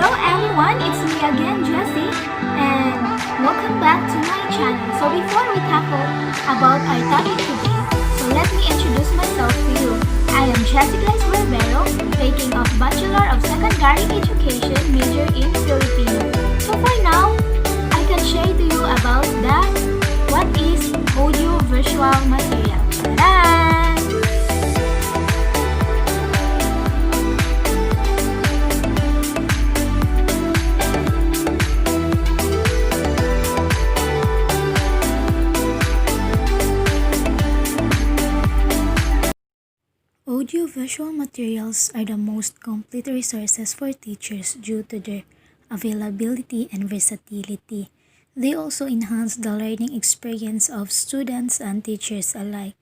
Hello everyone, it's me again, Jessie, and welcome back to my channel. So before we tackle about our topic today, so let me introduce myself to you. I am Jessica Rivero, taking a Bachelor of Secondary Education major in Filipino. So for now, I can share to you about what is audio-visual material. Ta-da! Audiovisual materials are the most complete resources for teachers due to their availability and versatility. They also enhance the learning experience of students and teachers alike.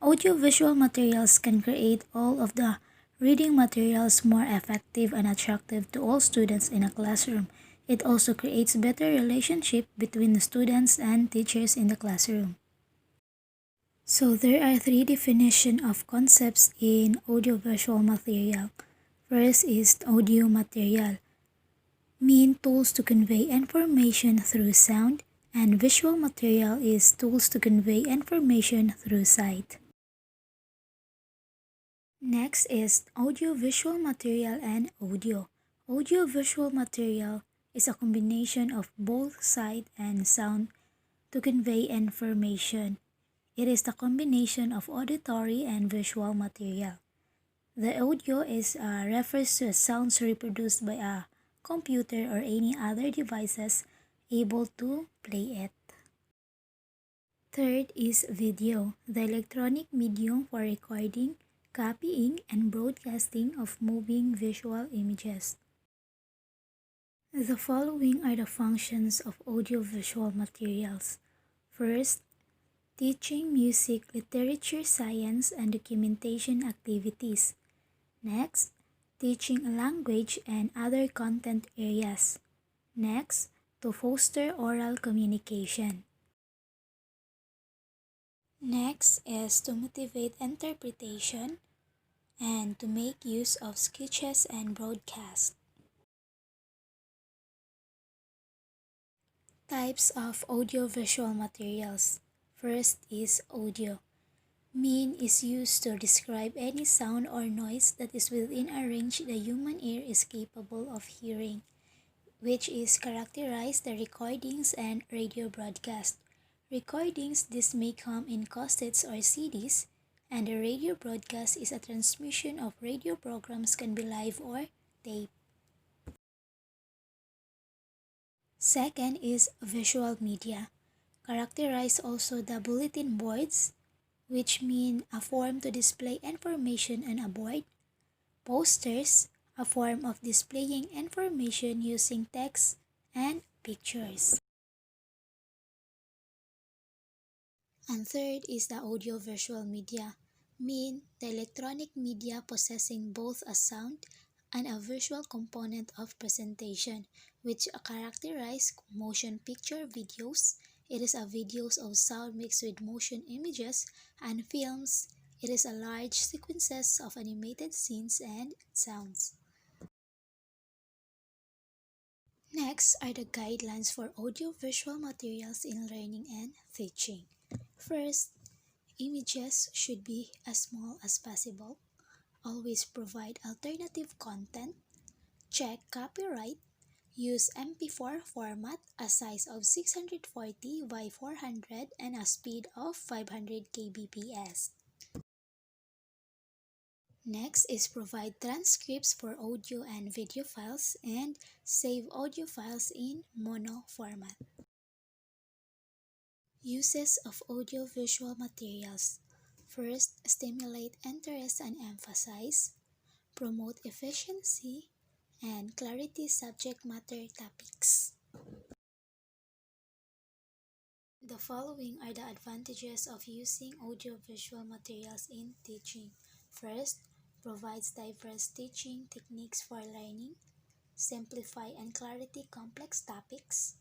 Audiovisual materials can create all of the reading materials more effective and attractive to all students in a classroom. It also creates better relationship between the students and teachers in the classroom. So there are three definitions of concepts in audiovisual material. First is audio material, mean tools to convey information through sound, and visual material is tools to convey information through sight. Next is audiovisual material and audio. Audiovisual material is a combination of both sight and sound to convey information. It is the combination of auditory and visual material. The audio refers to sounds reproduced by a computer or any other devices able to play it. Third is video, the electronic medium for recording, copying, and broadcasting of moving visual images. The following are the functions of audiovisual materials. First, teaching music, literature, science, and documentation activities. Next, teaching a language and other content areas. Next, to foster oral communication. Next is to motivate interpretation and to make use of sketches and broadcast. Types of audiovisual materials. First is audio. Mean is used to describe any sound or noise that is within a range the human ear is capable of hearing, which is characterized the recordings and radio broadcast. Recordings, this may come in cassettes or CDs, and the radio broadcast is a transmission of radio programs, can be live or tape. Second is visual media. Characterize also the bulletin boards, which mean a form to display information on a board. Posters, a form of displaying information using text and pictures. And third is the audiovisual media, mean the electronic media possessing both a sound and a visual component of presentation, which characterize motion picture videos. It is a videos of sound mixed with motion images, and films. It is a large sequences of animated scenes and sounds. Next are the guidelines for audiovisual materials in learning and teaching. First, images should be as small as possible. Always provide alternative content. Check copyright. Use MP4 format, a size of 640 by 400 and a speed of 500 kbps. Next is provide transcripts for audio and video files and save audio files in mono format. Uses of audiovisual materials. First, stimulate interest and emphasize, promote efficiency, and clarity subject matter topics. The following are the advantages of using audiovisual materials in teaching. First, provides diverse teaching techniques for learning, simplify and clarity complex topics,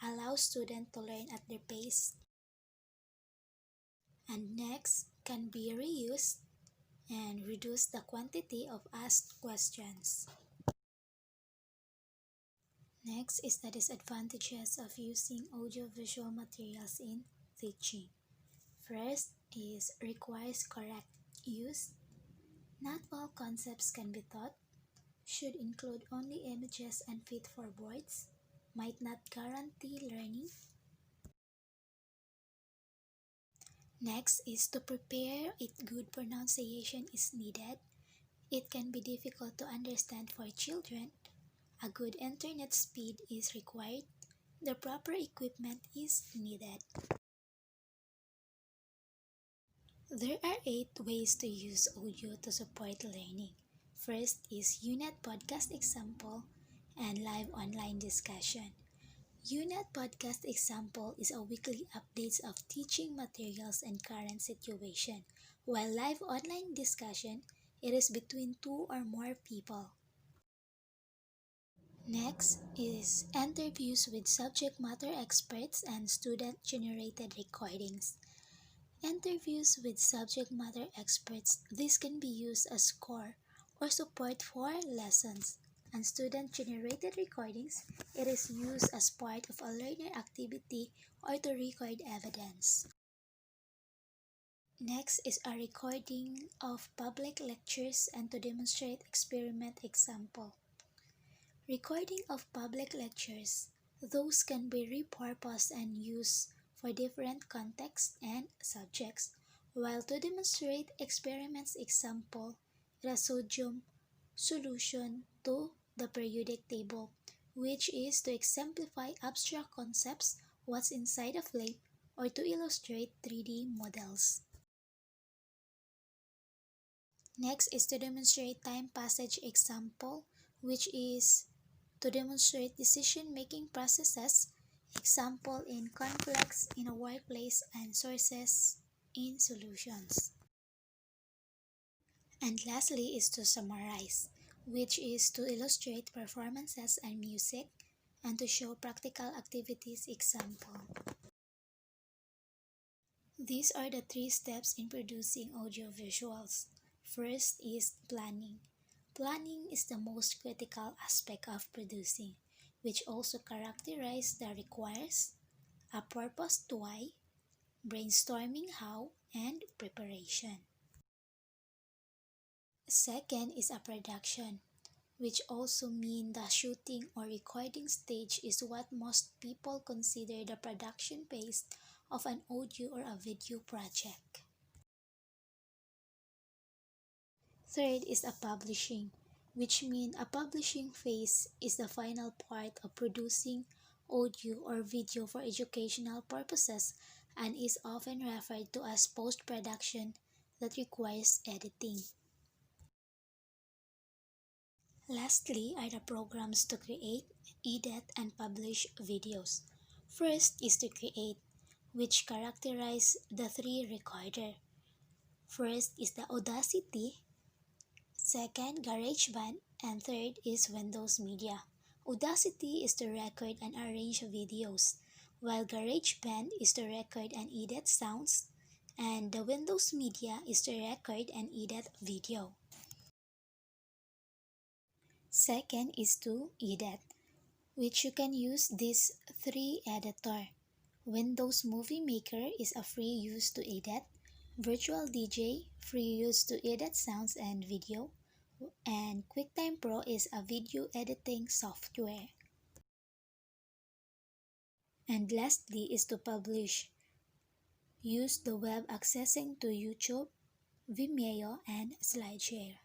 allows students to learn at their pace, and next, can be reused and reduce the quantity of asked questions. Next is the disadvantages of using audiovisual materials in teaching. First is requires correct use. Not all concepts can be taught, should include only images and fit for boards, might not guarantee learning. Next is to prepare it good pronunciation is needed. It can be difficult to understand for children. A good internet speed is required. The proper equipment is needed. There are 8 ways to use audio to support learning. First is UNET podcast example and live online discussion. UNET podcast example is a weekly updates of teaching materials and current situation, while live online discussion, it is between 2 or more people. Next is interviews with subject matter experts and student-generated recordings. Interviews with subject matter experts, this can be used as core or support for lessons. And student-generated recordings, it is used as part of a learner activity or to record evidence. Next is a recording of public lectures and to demonstrate experiment example. Recording of public lectures, those can be repurposed and used for different contexts and subjects, while to demonstrate experiments example, the sodium solution to the periodic table, which is to exemplify abstract concepts, what's inside a flame, or to illustrate 3D models. Next is to demonstrate time passage example, which is to demonstrate decision-making processes, example in conflicts in a workplace and sources in solutions. And lastly is to summarize, which is to illustrate performances and music and to show practical activities example. These are the 3 steps in producing audiovisuals. First is planning. Planning is the most critical aspect of producing, which also characterizes the requires, a purpose to why, brainstorming how, and preparation. Second is a production, which also means the shooting or recording stage is what most people consider the production phase of an audio or a video project. Third is a publishing, which means a publishing phase is the final part of producing audio or video for educational purposes and is often referred to as post-production that requires editing. Lastly are the programs to create, edit, and publish videos. First is to create, which characterize the 3 recorder. First is the Audacity, second GarageBand, and third is Windows Media. Audacity is to record and arrange videos, while GarageBand is to record and edit sounds, and the Windows Media is to record and edit video. Second is to edit, which you can use these 3 editors. Windows Movie Maker is a free use to edit, Virtual DJ, free use to edit sounds and video, and QuickTime Pro is a video editing software. And lastly is to publish. Use the web accessing to YouTube, Vimeo, and SlideShare.